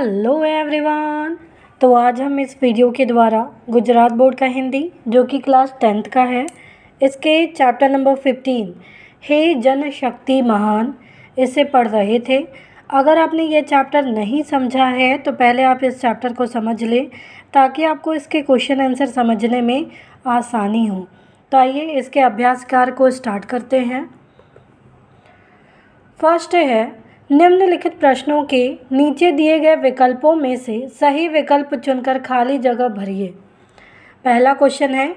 Hello everyone. तो आज हम इस वीडियो के द्वारा गुजरात बोर्ड का हिंदी जो कि क्लास 10th का है, इसके चैप्टर नंबर 15 हे जन शक्ति महान, इसे पढ़ रहे थे। अगर आपने ये चैप्टर नहीं समझा है तो पहले आप इस चैप्टर को समझ लें ताकि आपको इसके क्वेश्चन आंसर समझने में आसानी हो। तो आइए इसके अभ्यास कार्य को स्टार्ट करते हैं। फर्स्ट है, निम्नलिखित प्रश्नों के नीचे दिए गए विकल्पों में से सही विकल्प चुनकर खाली जगह भरिए। पहला क्वेश्चन है,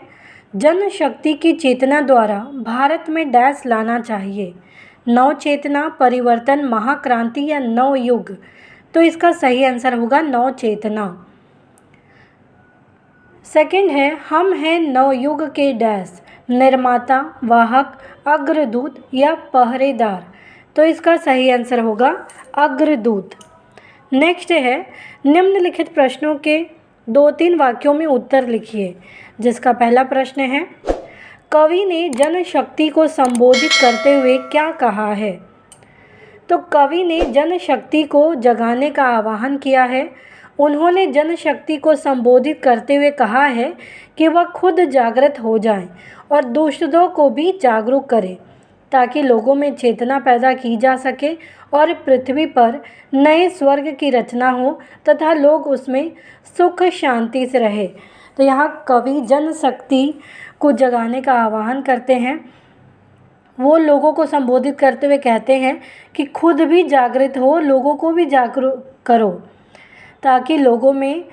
जनशक्ति की चेतना द्वारा भारत में डैश लाना चाहिए, नव चेतना, परिवर्तन, महाक्रांति या नव युग। तो इसका सही आंसर होगा नव चेतना। सेकंड है, हम हैं नवयुग के डैश, निर्माता, वाहक, अग्रदूत या पहरेदार। तो इसका सही आंसर होगा अग्रदूत। नेक्स्ट है, निम्नलिखित प्रश्नों के 2-3 वाक्यों में उत्तर लिखिए। जिसका पहला प्रश्न है, कवि ने जनशक्ति को संबोधित करते हुए क्या कहा है। तो कवि ने जनशक्ति को जगाने का आह्वान किया है। उन्होंने जनशक्ति को संबोधित करते हुए कहा है कि वह खुद जागृत हो जाएं और दूसरों को भी जागरूक करें ताकि लोगों में चेतना पैदा की जा सके और पृथ्वी पर नए स्वर्ग की रचना हो तथा लोग उसमें सुख शांति से रहे। तो यहाँ कवि जनशक्ति को जगाने का आह्वान करते हैं। वो लोगों को संबोधित करते हुए कहते हैं कि खुद भी जागृत हो, लोगों को भी जागरूक करो ताकि लोगों में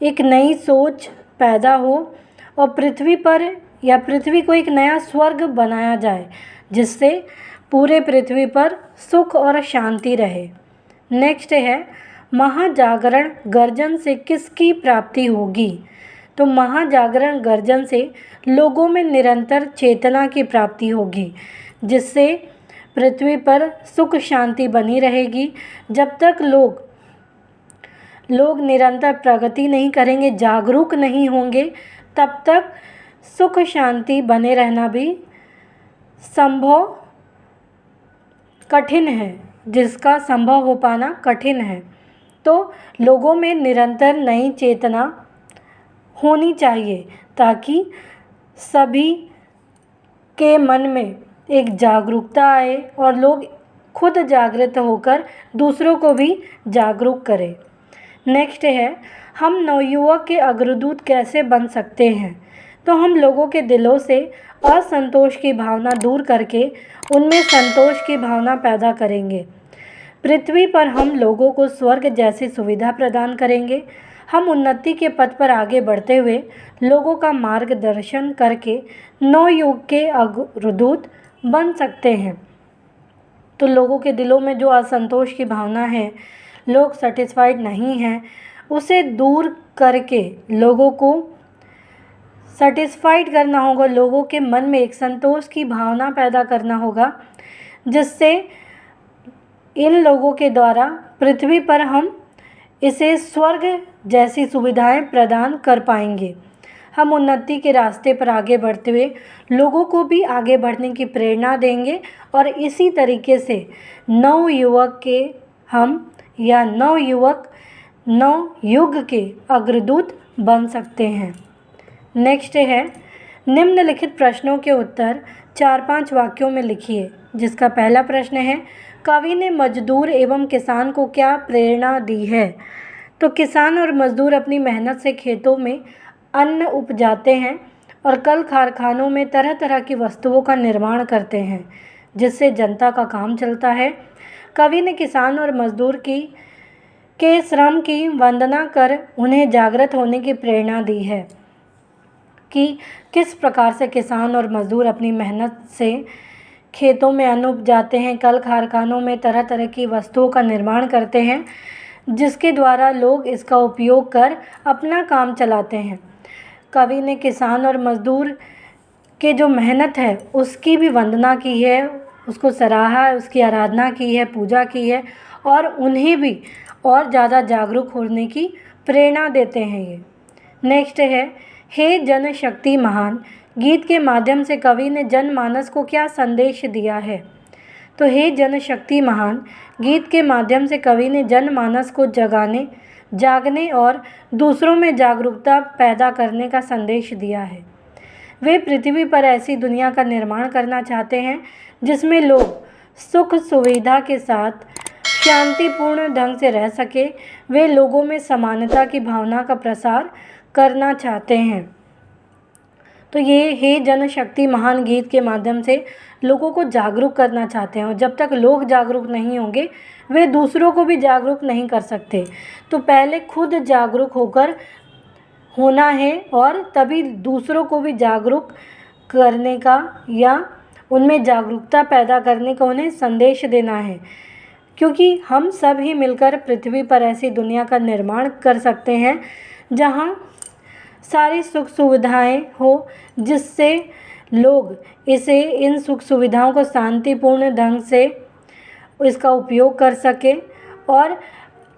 एक नई सोच पैदा हो और पृथ्वी को एक नया स्वर्ग बनाया जाए जिससे पूरे पृथ्वी पर सुख और शांति रहे। नेक्स्ट है, महाजागरण गर्जन से किसकी प्राप्ति होगी। तो महाजागरण गर्जन से लोगों में निरंतर चेतना की प्राप्ति होगी जिससे पृथ्वी पर सुख शांति बनी रहेगी। जब तक लोग निरंतर प्रगति नहीं करेंगे, जागरूक नहीं होंगे, तब तक सुख शांति बने रहना भी संभव कठिन है, जिसका संभव हो पाना कठिन है। तो लोगों में निरंतर नई चेतना होनी चाहिए ताकि सभी के मन में एक जागरूकता आए और लोग खुद जागृत होकर दूसरों को भी जागरूक करें। नेक्स्ट है, हम नवयुवक के अग्रदूत कैसे बन सकते हैं। तो हम लोगों के दिलों से असंतोष की भावना दूर करके उनमें संतोष की भावना पैदा करेंगे। पृथ्वी पर हम लोगों को स्वर्ग जैसी सुविधा प्रदान करेंगे। हम उन्नति के पथ पर आगे बढ़ते हुए लोगों का मार्गदर्शन करके नवयुग के अग्रदूत बन सकते हैं। तो लोगों के दिलों में जो असंतोष की भावना है, लोग सेटिस्फाइड नहीं हैं, उसे दूर करके लोगों को सेटिस्फाइड करना होगा। लोगों के मन में एक संतोष की भावना पैदा करना होगा जिससे इन लोगों के द्वारा पृथ्वी पर हम इसे स्वर्ग जैसी सुविधाएं प्रदान कर पाएंगे। हम उन्नति के रास्ते पर आगे बढ़ते हुए लोगों को भी आगे बढ़ने की प्रेरणा देंगे और इसी तरीके से नवयुवक के नवयुग के अग्रदूत बन सकते हैं। नेक्स्ट है, निम्नलिखित प्रश्नों के उत्तर 4-5 वाक्यों में लिखिए। जिसका पहला प्रश्न है, कवि ने मजदूर एवं किसान को क्या प्रेरणा दी है। तो किसान और मजदूर अपनी मेहनत से खेतों में अन्न उपजाते हैं और कल कारखानों में तरह तरह की वस्तुओं का निर्माण करते हैं जिससे जनता का काम चलता है। कवि ने किसान और मजदूर के श्रम की वंदना कर उन्हें जागृत होने की प्रेरणा दी है कि किस प्रकार से किसान और मजदूर अपनी मेहनत से खेतों में अन्न उपजाते हैं, कल कारखानों में तरह तरह की वस्तुओं का निर्माण करते हैं जिसके द्वारा लोग इसका उपयोग कर अपना काम चलाते हैं। कवि ने किसान और मजदूर के जो मेहनत है उसकी भी वंदना की है, उसको सराहा है, उसकी आराधना की है, पूजा की है और उन्हें भी और ज़्यादा जागरूक होने की प्रेरणा देते हैं ये। नेक्स्ट है, हे जनशक्ति महान गीत के माध्यम से कवि ने जनमानस को क्या संदेश दिया है। तो हे जनशक्ति महान गीत के माध्यम से कवि ने जनमानस को जागने और दूसरों में जागरूकता पैदा करने का संदेश दिया है। वे पृथ्वी पर ऐसी दुनिया का निर्माण करना चाहते हैं जिसमें लोग सुख सुविधा के साथ शांतिपूर्ण ढंग से रह सके। वे लोगों में समानता की भावना का प्रसार करना चाहते हैं। तो ये हे जनशक्ति महान गीत के माध्यम से लोगों को जागरूक करना चाहते हैं, और जब तक लोग जागरूक नहीं होंगे वे दूसरों को भी जागरूक नहीं कर सकते। तो पहले खुद जागरूक होना है और तभी दूसरों को भी जागरूक करने का या उनमें जागरूकता पैदा करने का उन्हें संदेश देना है, क्योंकि हम सब ही मिलकर पृथ्वी पर ऐसी दुनिया का निर्माण कर सकते हैं जहाँ सारी सुख सुविधाएं हो, जिससे लोग इन सुख सुविधाओं को शांतिपूर्ण ढंग से इसका उपयोग कर सकें और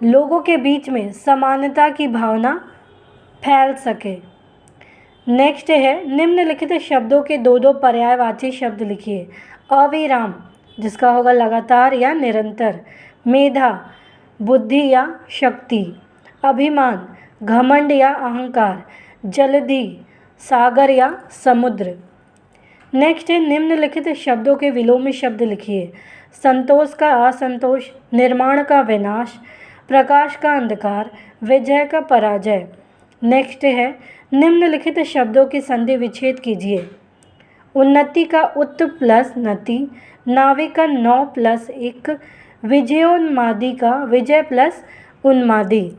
लोगों के बीच में समानता की भावना फैल सके। नेक्स्ट है निम्नलिखित शब्दों के दो पर्यायवाची शब्द लिखिए। अविराम जिसका होगा लगातार या निरंतर, मेधा बुद्धि या शक्ति, अभिमान घमंड या अहंकार, जल्दी सागर या समुद्र। नेक्स्ट है निम्नलिखित शब्दों के विलोमी शब्द लिखिए। संतोष का असंतोष, निर्माण का विनाश, प्रकाश का अंधकार, विजय का पराजय। नेक्स्ट है निम्नलिखित शब्दों की संधि विच्छेद कीजिए। उन्नति का उत् प्लस नति, नाविक का नौ प्लस एक, विजयोन्मादी का विजय प्लस उन्मादी।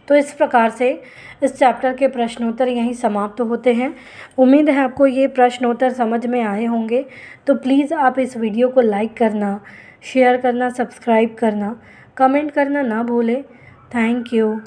तो इस प्रकार से इस चैप्टर के प्रश्नोत्तर यहीं समाप्त होते हैं। उम्मीद है आपको ये प्रश्नोत्तर समझ में आए होंगे। तो प्लीज़ आप इस वीडियो को लाइक करना, शेयर करना, सब्सक्राइब करना, कमेंट करना ना भूलें। Thank you.